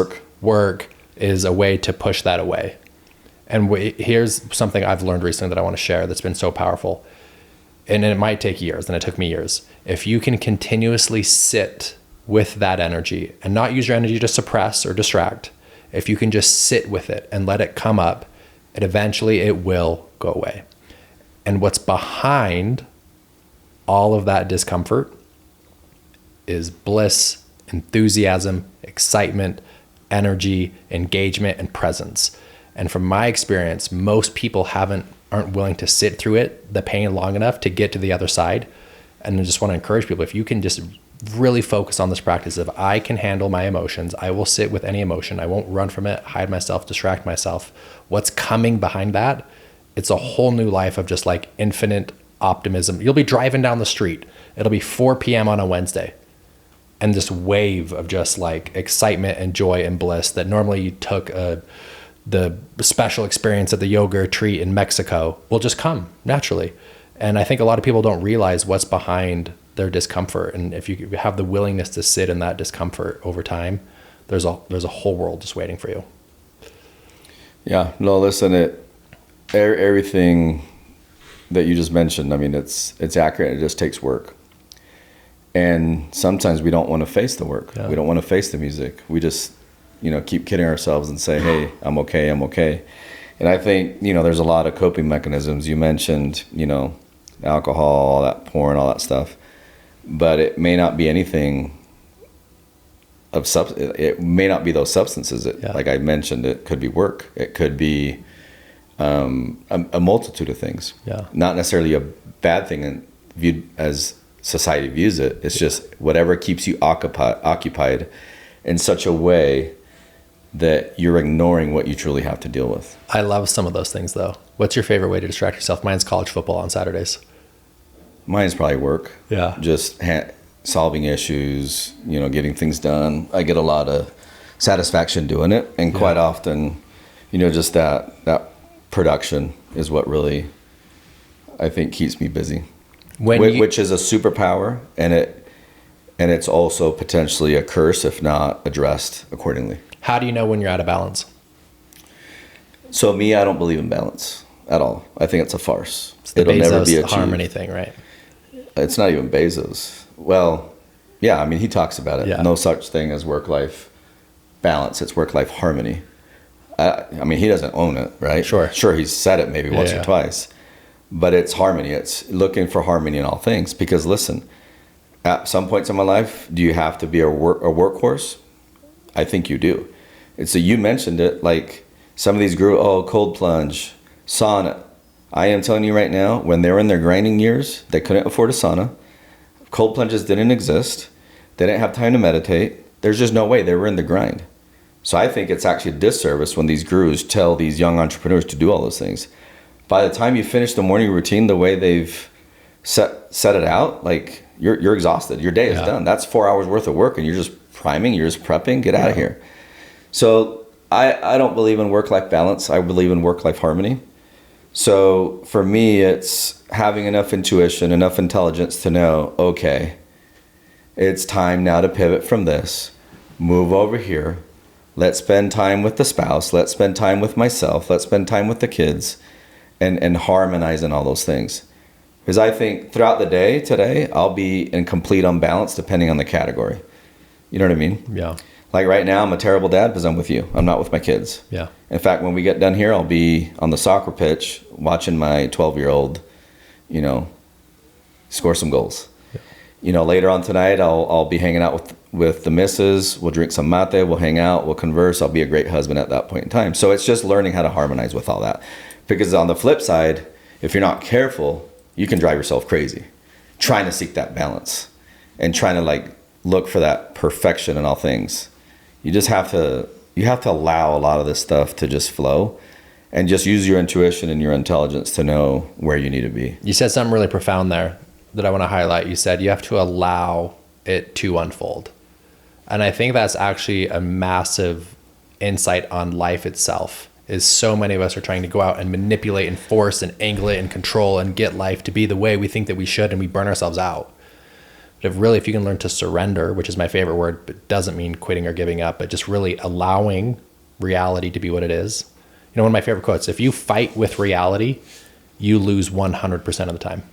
Work is a way to push that away. And here's something I've learned recently that I want to share that's been so powerful. and it might take years, and it took me years. If you can continuously sit with that energy and not use your energy to suppress or distract, if you can just sit with it and let it come up, and eventually it will go away. And what's behind all of that discomfort is bliss, enthusiasm, excitement, energy, engagement, and presence. And from my experience, most people aren't willing to sit through it, the pain, long enough to get to the other side. And I just want to encourage people, if you can just really focus on this practice of, I can handle my emotions, I will sit with any emotion, I won't run from it, hide myself, distract myself. What's coming behind that? It's a whole new life of just like infinite optimism. You'll be driving down the street, it'll be 4 p.m. on a Wednesday, and this wave of just like excitement and joy and bliss that normally you took the special experience at the yoga retreat in Mexico will just come naturally. And I think a lot of people don't realize what's behind their discomfort. And if you have the willingness to sit in that discomfort over time, there's a whole world just waiting for you. Yeah, no, listen, everything that you just mentioned, I mean, it's accurate. It just takes work. And sometimes we don't want to face the work. Yeah. We don't want to face the music. We just, keep kidding ourselves and say, hey, I'm okay. And I think, there's a lot of coping mechanisms. You mentioned, alcohol, all that porn, all that stuff. But it may not be anything of substance. It may not be those substances. Like I mentioned, it could be work. It could be a multitude of things. Yeah. Not necessarily a bad thing viewed as society views it. It's just whatever keeps you occupied in such a way that you're ignoring what you truly have to deal with. I love some of those things, though. What's your favorite way to distract yourself? Mine's college football on Saturdays. Mine's probably work. Yeah. Just solving issues, getting things done. I get a lot of satisfaction doing it. And quite often, just that production is what really, I think, keeps me busy. Which is a superpower, and it's also potentially a curse if not addressed accordingly. How do you know when you're out of balance? So me, I don't believe in balance at all. I think it's a farce. It's the Bezos harmony thing, right? It's not even Bezos. Well, yeah, I mean, he talks about it. Yeah. No such thing as work-life balance. It's work-life harmony. I mean, he doesn't own it, right? Sure, he's said it maybe once or twice. But it's harmony. It's looking for harmony in all things. Because listen, at some points in my life, do you have to be a workhorse? I think you do. And so you mentioned it, like some of these cold plunge, sauna. I am telling you right now, when they were in their grinding years, they couldn't afford a sauna. Cold plunges didn't exist. They didn't have time to meditate. There's just no way. They were in the grind. So I think it's actually a disservice when these gurus tell these young entrepreneurs to do all those things. By the time you finish the morning routine the way they've set it out, like you're exhausted. Your day is done. That's 4 hours worth of work, and you're just priming, you're just prepping, get out of here. So I don't believe in work-life balance. I believe in work-life harmony. So for me, it's having enough intuition, enough intelligence to know, okay, it's time now to pivot from this, move over here. Let's spend time with the spouse. Let's spend time with myself. Let's spend time with the kids. And harmonizing all those things. Because I think throughout the day today, I'll be in complete unbalance depending on the category. You know what I mean? Yeah. Like right now, I'm a terrible dad because I'm with you. I'm not with my kids. Yeah. In fact, when we get done here, I'll be on the soccer pitch watching my 12-year-old, score some goals. Yeah. Later on tonight, I'll be hanging out with the missus. We'll drink some mate. We'll hang out. We'll converse. I'll be a great husband at that point in time. So it's just learning how to harmonize with all that. Because on the flip side, if you're not careful, you can drive yourself crazy trying to seek that balance and trying to look for that perfection in all things. You just have to allow a lot of this stuff to just flow and just use your intuition and your intelligence to know where you need to be. You said something really profound there that I want to highlight. You said you have to allow it to unfold. And I think that's actually a massive insight on life itself. Is so many of us are trying to go out and manipulate and force and angle it and control and get life to be the way we think that we should, and we burn ourselves out. But if you can learn to surrender, which is my favorite word, but doesn't mean quitting or giving up, but just really allowing reality to be what it is. One of my favorite quotes, if you fight with reality, you lose 100% of the time.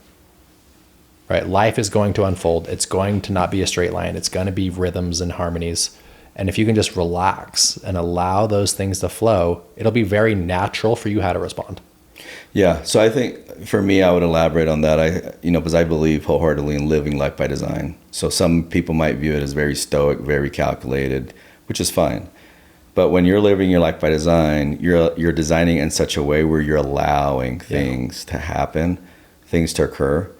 right? Life is going to unfold. It's going to not be a straight line. It's going to be rhythms and harmonies. And if you can just relax and allow those things to flow, it'll be very natural for you how to respond. Yeah. So I think for me, I would elaborate on that. Because I believe wholeheartedly in living life by design. So some people might view it as very stoic, very calculated, which is fine. But when you're living your life by design, you're designing in such a way where you're allowing things to happen, things to occur.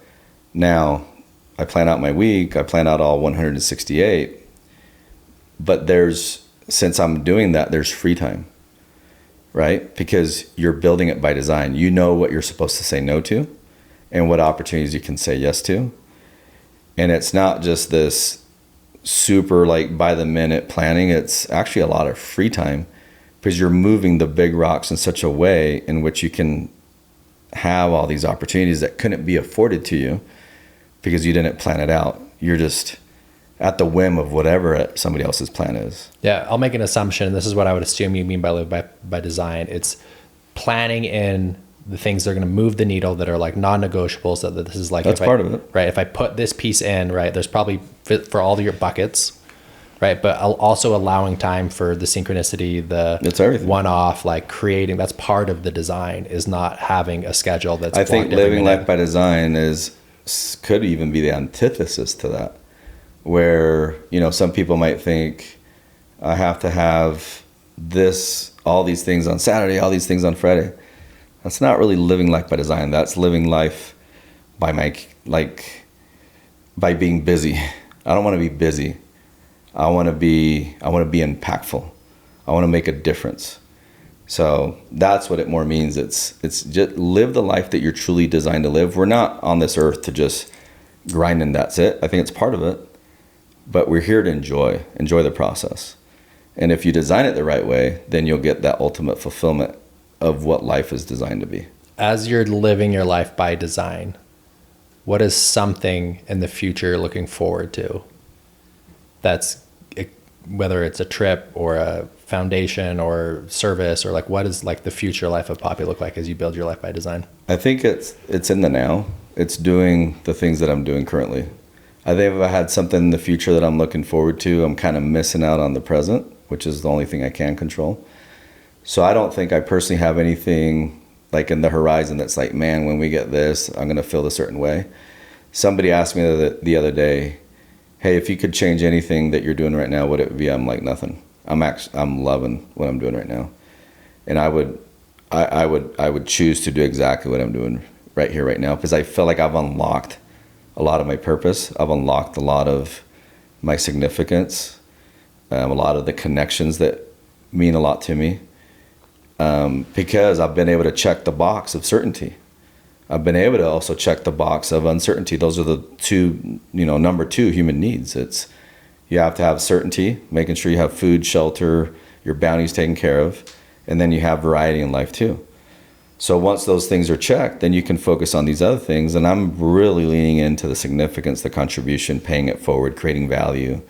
Now, I plan out my week. I plan out all 168. But since I'm doing that, there's free time, right? Because you're building it by design. You know what you're supposed to say no to and what opportunities you can say yes to. And it's not just this super like by the minute planning. It's actually a lot of free time because you're moving the big rocks in such a way in which you can have all these opportunities that couldn't be afforded to you because you didn't plan it out. You're just at the whim of whatever somebody else's plan is. Yeah, I'll make an assumption. This is what I would assume you mean by live by design. It's planning in the things that are going to move the needle that are like non-negotiables. So that this is like that's part of it, right? If I put this piece in, right, there's probably fit for all of your buckets, right? But also allowing time for the synchronicity, it's everything. One-off, like creating. That's part of the design. Is not having a schedule that's. I think living life by design could even be the antithesis to that. Where, some people might think I have to have all these things on Saturday, all these things on Friday. That's not really living life by design. That's living life by by being busy. I don't want to be busy. I want to be impactful. I want to make a difference. So that's what it more means. It's just live the life that you're truly designed to live. We're not on this earth to just grind and that's it. I think it's part of it. But we're here to enjoy the process. And if you design it the right way, then you'll get that ultimate fulfillment of what life is designed to be. As you're living your life by design, what is something in the future you're looking forward to? That's whether it's a trip or a foundation or service or like what is like the future life of Poppy look like as you build your life by design? I think it's in the now. It's doing the things that I'm doing currently. I think if I had something in the future that I'm looking forward to, I'm kind of missing out on the present, which is the only thing I can control. So I don't think I personally have anything like in the horizon that's like, man, when we get this, I'm going to feel a certain way. Somebody asked me the other day, hey, if you could change anything that you're doing right now, what it would be? I'm like, nothing. I'm loving what I'm doing right now. And I would choose to do exactly what I'm doing right here, right now, because I feel like I've unlocked a lot of my purpose. I've unlocked a lot of my significance, a lot of the connections that mean a lot to me, because I've been able to check the box of certainty. I've been able to also check the box of uncertainty. Those are the two, number two human needs. It's you have to have certainty, making sure you have food, shelter, your bounties taken care of, and then you have variety in life too. So once those things are checked, then you can focus on these other things. And I'm really leaning into the significance, the contribution, paying it forward, creating value,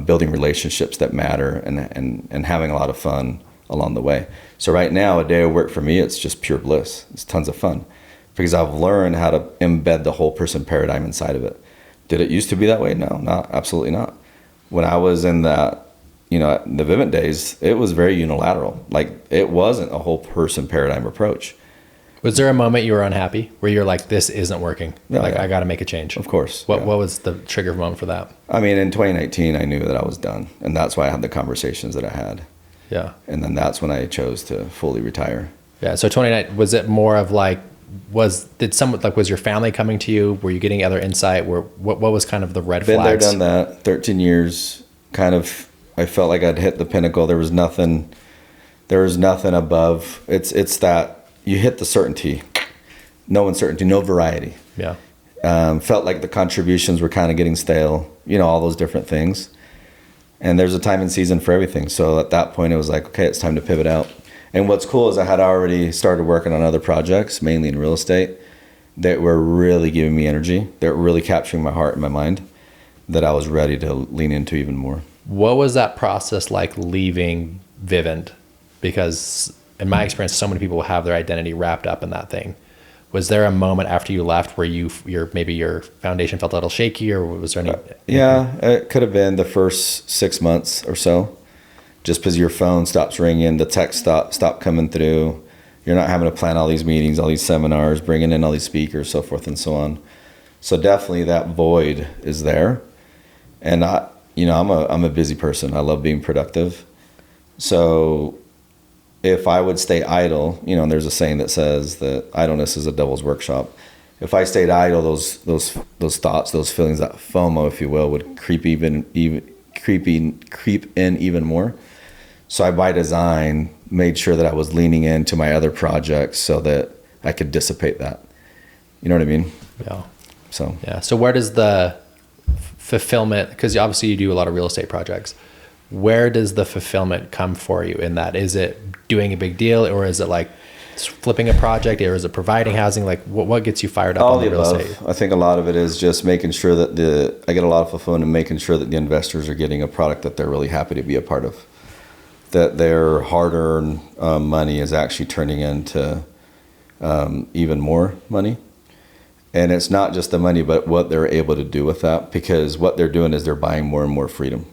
building relationships that matter, and having a lot of fun along the way. So right now, a day of work for me, it's just pure bliss. It's tons of fun because I've learned how to embed the whole person paradigm inside of it. Did it used to be that way? No, absolutely not. When I was in that, the Vivint days, it was very unilateral. Like it wasn't a whole person paradigm approach. Was there a moment you were unhappy where you're like, this isn't working? Yeah, I got to make a change. Of course. What was the trigger moment for that? I mean, in 2019, I knew that I was done. And that's why I had the conversations that I had. Yeah. And then that's when I chose to fully retire. Yeah. So 29, was it more of like, was your family coming to you? Were you getting other insight? What was kind of the red flags? Been there, done that. 13 years, kind of, I felt like I'd hit the pinnacle. There was nothing above. It's that you hit the certainty, no uncertainty, no variety. Yeah. Felt like the contributions were kind of getting stale, all those different things. And there's a time and season for everything. So at that point, it was like, okay, it's time to pivot out. And what's cool is I had already started working on other projects, mainly in real estate, that were really giving me energy, that were really capturing my heart and my mind, that I was ready to lean into even more. What was that process like leaving Vivint? Because in my experience, so many people have their identity wrapped up in that thing. Was there a moment after you left where maybe your foundation felt a little shaky, or was there any? Yeah, it could have been the first 6 months or so, just because your phone stops ringing, the text stop coming through. You're not having to plan all these meetings, all these seminars, bringing in all these speakers, so forth and so on. So definitely that void is there. And I'm a busy person. I love being productive. So if I would stay idle, and there's a saying that says that idleness is a devil's workshop. If I stayed idle, those thoughts, those feelings, that FOMO, if you will, would creep in even more. So I, by design, made sure that I was leaning into my other projects so that I could dissipate that. You know what I mean? Yeah. So yeah. So where does the fulfillment? Because obviously you do a lot of real estate projects. Where does the fulfillment come for you in that? Is it doing a big deal, or is it like flipping a project, or is it providing housing? Like what gets you fired up all on the real above. estate? I think a lot of it is just making sure that I get a lot of fulfillment in making sure that the investors are getting a product that they're really happy to be a part of, that their hard-earned money is actually turning into even more money. And it's not just the money, but what they're able to do with that, because what they're doing is they're buying more and more freedom.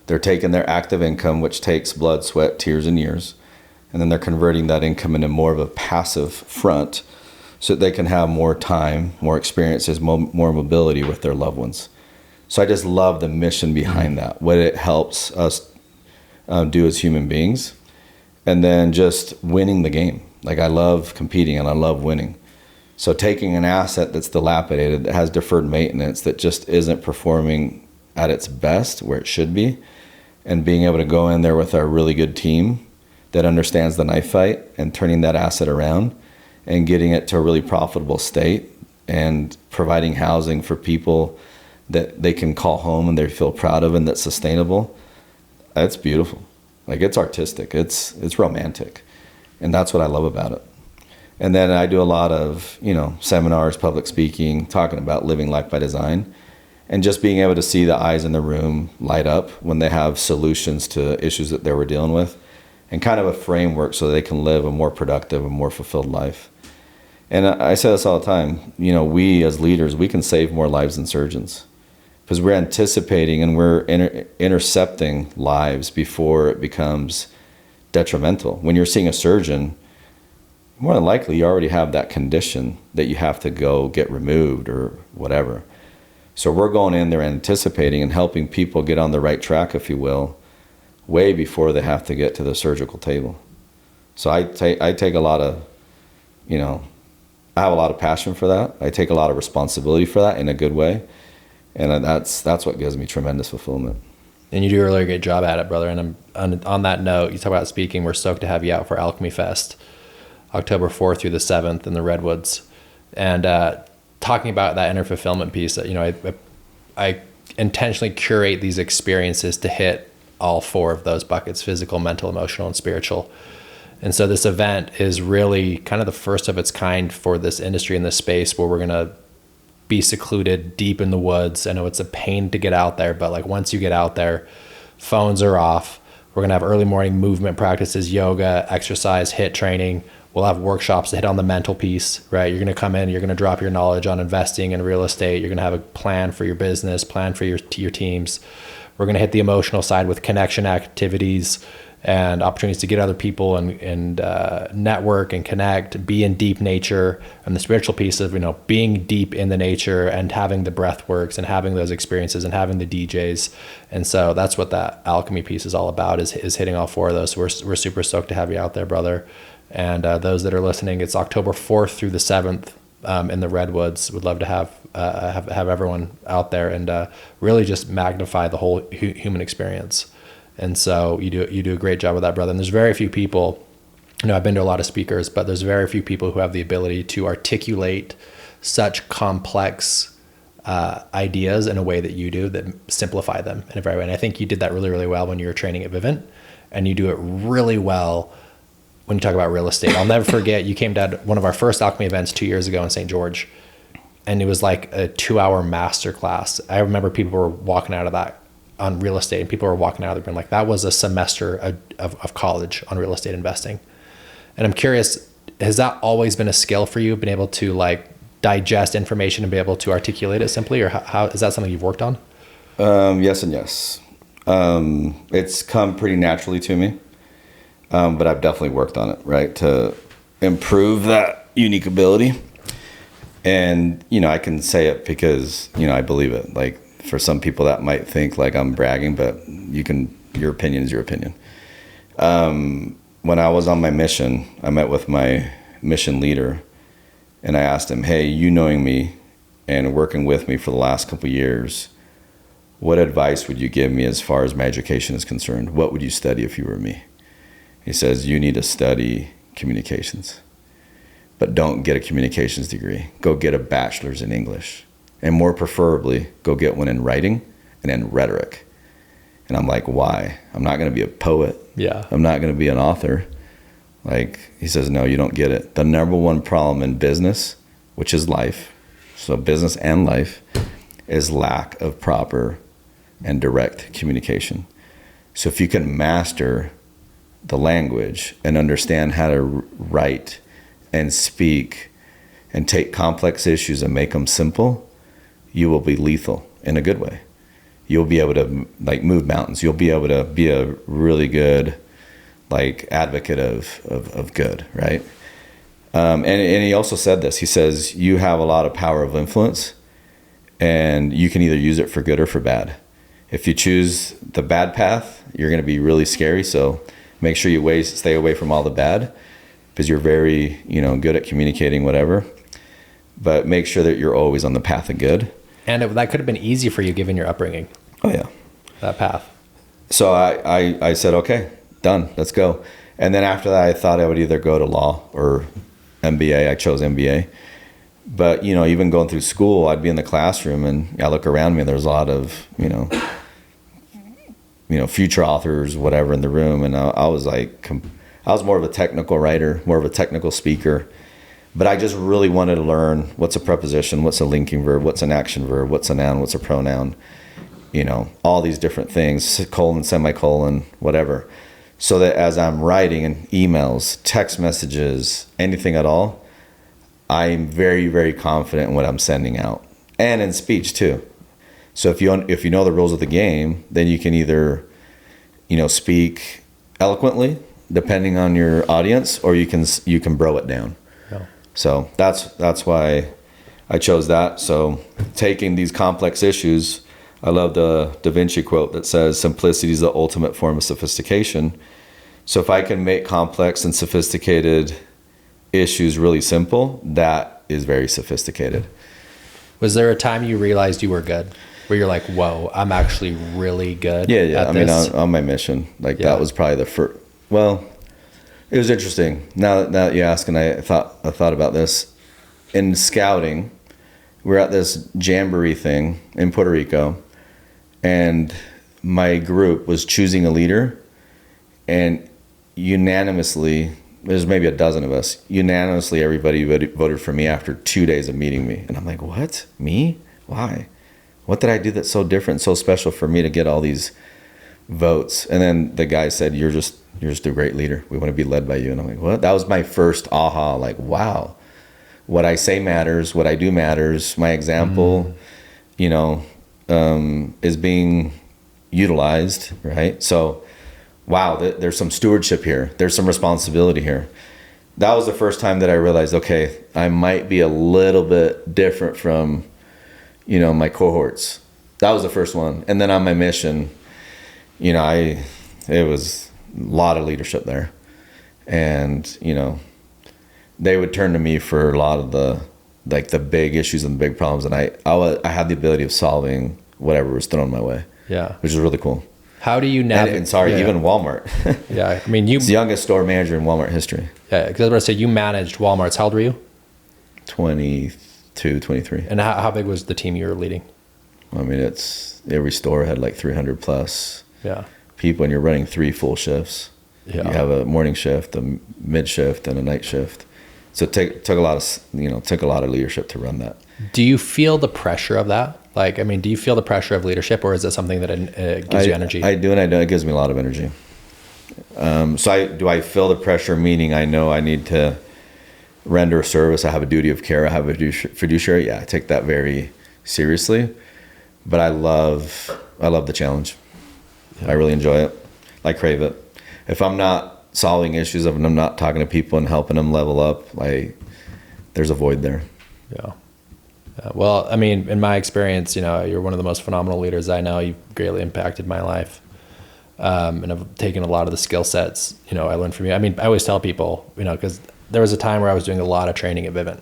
They're taking their active income, which takes blood, sweat, tears, and years, and then they're converting that income into more of a passive front so that they can have more time, more experiences, more mobility with their loved ones. So I just love the mission behind that, what it helps us do as human beings, and then just winning the game. Like, I love competing and I love winning. So taking an asset that's dilapidated, that has deferred maintenance, that just isn't performing at its best where it should be, and being able to go in there with our really good team that understands the knife fight and turning that asset around and getting it to a really profitable state and providing housing for people that they can call home and they feel proud of and that's sustainable. It's beautiful. Like, it's artistic. It's romantic. And that's what I love about it. And then I do a lot of, seminars, public speaking, talking about living life by design, and just being able to see the eyes in the room light up when they have solutions to issues that they were dealing with, and kind of a framework so they can live a more productive and more fulfilled life. And I say this all the time, we as leaders, we can save more lives than surgeons, because we're anticipating and we're intercepting lives before it becomes detrimental. When you're seeing a surgeon, more than likely you already have that condition that you have to go get removed or whatever. So we're going in there anticipating and helping people get on the right track, if you will, way before they have to get to the surgical table. So I take a lot of, I have a lot of passion for that. I take a lot of responsibility for that in a good way. And that's what gives me tremendous fulfillment. And you do a really great job at it, brother. And on that note, you talk about speaking. We're stoked to have you out for Alchemy Fest, October 4th through the 7th in the Redwoods. And talking about that inner fulfillment piece, that I intentionally curate these experiences to hit all four of those buckets: physical, mental, emotional, and spiritual. And so this event is really kind of the first of its kind for this industry in this space, where we're going to be secluded deep in the woods. I know it's a pain to get out there, but like, once you get out there, phones are off. We're going to have early morning movement practices, yoga, exercise, HIIT training. We'll have workshops to hit on the mental piece, right? You're going to come in, you're going to drop your knowledge on investing in real estate. You're going to have a plan for your business, plan for your teams. We're going to hit the emotional side with connection activities and opportunities to get other people and network and connect, be in deep nature, and the spiritual piece of, being deep in the nature and having the breath works and having those experiences and having the DJs. And so that's what that alchemy piece is all about, is hitting all four of those. So we're super stoked to have you out there, brother. And those that are listening, it's October 4th through the 7th in the Redwoods. Would love to have everyone out there and really just magnify the whole human experience. And so you do a great job with that, brother. And there's very few people, I've been to a lot of speakers, but there's very few people who have the ability to articulate such complex ideas in a way that you do, that simplify them in a very way. And I think you did that really, really well when you were training at Vivint, and you do it really well when you talk about real estate. I'll never forget, you came to one of our first Alchemy events 2 years ago in St. George, and it was like a 2-hour masterclass. I remember people were walking out of that on real estate, and people were walking out of there being like, that was a semester of college on real estate investing. And I'm curious, has that always been a skill for you, been able to like digest information and be able to articulate it simply, or how is that something you've worked on? Yes and yes. It's come pretty naturally to me, but I've definitely worked on it, right, to improve that unique ability. And, I can say it because, I believe it. Like, for some people that might think like I'm bragging, but your opinion is your opinion. When I was on my mission, I met with my mission leader, and I asked him, hey, you knowing me and working with me for the last couple of years, what advice would you give me as far as my education is concerned? What would you study if you were me? He says, you need to study communications, but don't get a communications degree. Go get a bachelor's in English, and more preferably, go get one in writing and in rhetoric. And I'm like, why? I'm not going to be a poet. Yeah. I'm not going to be an author. Like, he says, no, you don't get it. The number one problem in business, which is life, so business and life, is lack of proper and direct communication. So if you can master the language and understand how to write and speak and take complex issues and make them simple, you will be lethal in a good way. You'll be able to like move mountains. You'll be able to be a really good like advocate of good, right? And he also said this. He says, you have a lot of power of influence, and you can either use it for good or for bad. If you choose the bad path, you're going to be really scary. So make sure you stay away from all the bad, because you're very, good at communicating whatever. But make sure that you're always on the path of good. And that could have been easy for you given your upbringing. Oh yeah, that path. So I said, okay, done, let's go. And then after that, I thought I would either go to law or MBA. I chose MBA. But, even going through school, I'd be in the classroom and I look around me and there's a lot of, future authors, whatever, in the room. And I was like, I was more of a technical writer, more of a technical speaker. But I just really wanted to learn what's a preposition, what's a linking verb, what's an action verb, what's a noun, what's a pronoun, all these different things, colon, semicolon, whatever. So that as I'm writing in emails, text messages, anything at all, I'm very, very confident in what I'm sending out, and in speech too. So if you know the rules of the game, then you can either, speak eloquently, depending on your audience, or you can bro it down. Yeah. So that's why I chose that. So taking these complex issues, I love the Da Vinci quote that says, simplicity is the ultimate form of sophistication. So if I can make complex and sophisticated issues really simple, that is very sophisticated. Was there a time you realized you were good, where you're like, whoa, I'm actually really good? Yeah. I mean, on my mission, that was probably the first. Well, it was interesting. Now that you ask, and I thought about this. In scouting, we're at this jamboree thing in Puerto Rico, and my group was choosing a leader, and unanimously, there's maybe a dozen of us, unanimously everybody voted for me after 2 days of meeting me. And I'm like, what? Me? Why? What did I do that's so different, so special for me to get all these votes? And then the guy said, you're just a great leader. We want to be led by you. And I'm like, what? That was my first aha, like, wow. What I say matters, what I do matters. My example, is being utilized, right? So, wow, there's some stewardship here. There's some responsibility here. That was the first time that I realized, okay, I might be a little bit different from, my cohorts. That was the first one. And then on my mission, it was a lot of leadership there. And, they would turn to me for a lot of the big issues and the big problems. And I had the ability of solving whatever was thrown my way. Yeah. Which is really cool. How do you navigate? Even Walmart. Yeah. I mean, it's the youngest store manager in Walmart history. Yeah. Because I was going to say, you managed Walmart's. How old were you? 22, 23. And how big was the team you were leading? I mean, every store had like 300 plus people, and you're running 3 full shifts. Yeah. You have a morning shift, a mid shift, and a night shift. So it took a lot of leadership to run that. Do you feel the pressure of that? Do you feel the pressure of leadership, or is it something that gives you energy? I do, and I do. It gives me a lot of energy. Do I feel the pressure, meaning I know I need to render a service. I have a duty of care. I have a fiduciary. Yeah, I take that very seriously. But I love the challenge. I really enjoy it. I crave it. If I'm not solving issues, if I'm not talking to people and helping them level up, there's a void there. Yeah. Well, I mean, in my experience, you're one of the most phenomenal leaders I know. You've greatly impacted my life. And I've taken a lot of the skill sets, I learned from you. I mean, I always tell people, because there was a time where I was doing a lot of training at Vivint.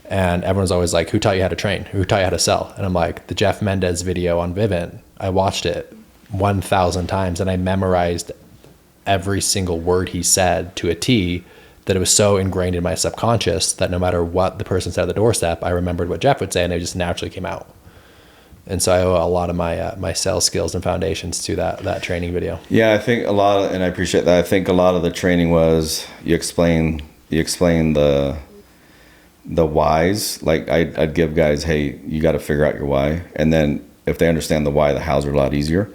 And everyone's always like, who taught you how to train? Who taught you how to sell? And I'm like, the Jeff Mendez video on Vivint, I watched it 1,000 times and I memorized every single word he said to a T, that it was so ingrained in my subconscious that no matter what the person said at the doorstep, I remembered what Jeff would say and it just naturally came out. And so I owe a lot of my sales skills and foundations to that training video. Yeah, I think and I appreciate that. I think a lot of the training was you explain the whys. Like I'd give guys, hey, you got to figure out your why. And then if they understand the why, the hows are a lot easier.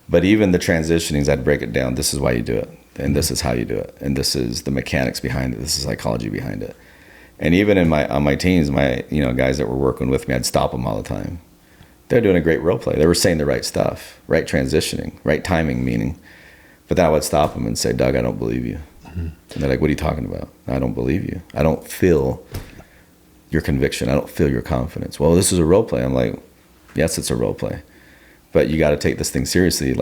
But even the transitionings, I'd break it down. This is why you do it. And this is how you do it. And this is the mechanics behind it. This is psychology behind it. And even on my teams, guys that were working with me, I'd stop them all the time. They're doing a great role play. They were saying the right stuff, right transitioning, right timing, meaning. But then I would stop them and say, Doug, I don't believe you. Mm-hmm. And they're like, what are you talking about? I don't believe you. I don't feel your conviction. I don't feel your confidence. Well, this is a role play. I'm like, yes, it's a role play, but you got to take this thing seriously.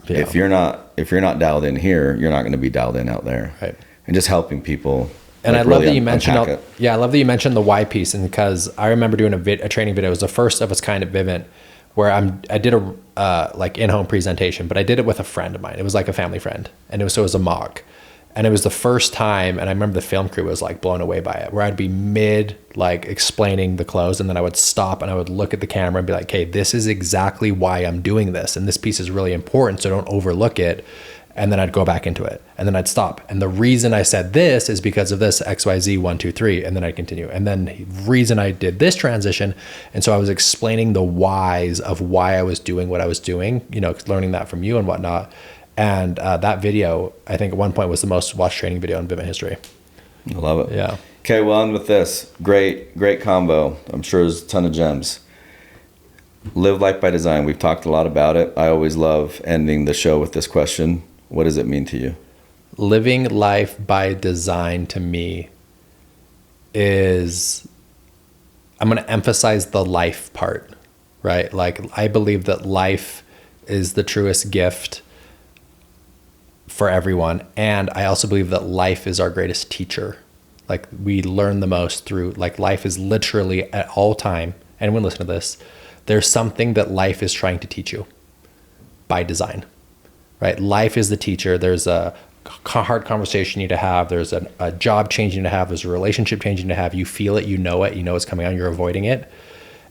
If you're not dialed in here, you're not going to be dialed in out there. Right. And just helping people. And I love that you mentioned, I love that you mentioned the why piece, and because I remember doing a training video. It was the first of its kind at Vivint, where I did a in-home presentation, but I did it with a friend of mine. It was like a family friend, and it was a mock. And it was the first time, and I remember the film crew was blown away by it, where I'd be mid explaining the close, and then I would stop and I would look at the camera and be like, hey, this is exactly why I'm doing this. And this piece is really important, so don't overlook it. And then I'd go back into it, and then I'd stop. And the reason I said this is because of this XYZ 1, 2, 3, and then I'd continue. And then the reason I did this transition. And so I was explaining the whys of why I was doing what I was doing, learning that from you and whatnot. And that video, I think at one point was the most watched training video in Vivint history. I love it. Yeah. Okay, well, on with this. Great combo. I'm sure there's a ton of gems. Live life by design. We've talked a lot about it. I always love ending the show with this question. What does it mean to you? Living life by design to me is, I'm going to emphasize the life part, right? I believe that life is the truest gift for everyone. And I also believe that life is our greatest teacher. We learn the most through, life is literally at all time. Anyone listen to this? There's something that life is trying to teach you by design, right? Life is the teacher. There's a hard conversation you need to have. There's a job change you need to have. There's a relationship change you need to have. You feel it, you know it's coming on, you're avoiding it.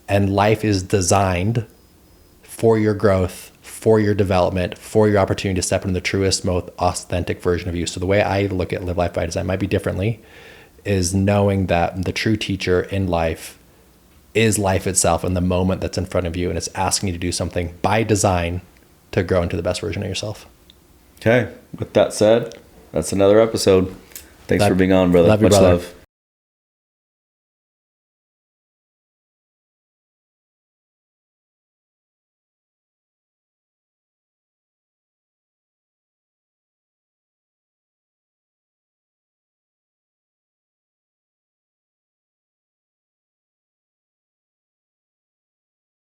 And life is designed for your growth, for your development, for your opportunity to step into the truest, most authentic version of you. So the way I look at live life by design might be differently, is knowing that the true teacher in life is life itself in the moment that's in front of you, and it's asking you to do something by design to grow into the best version of yourself. Okay, with that said, that's another episode. Thanks for being on, brother. Love you, Much brother. love.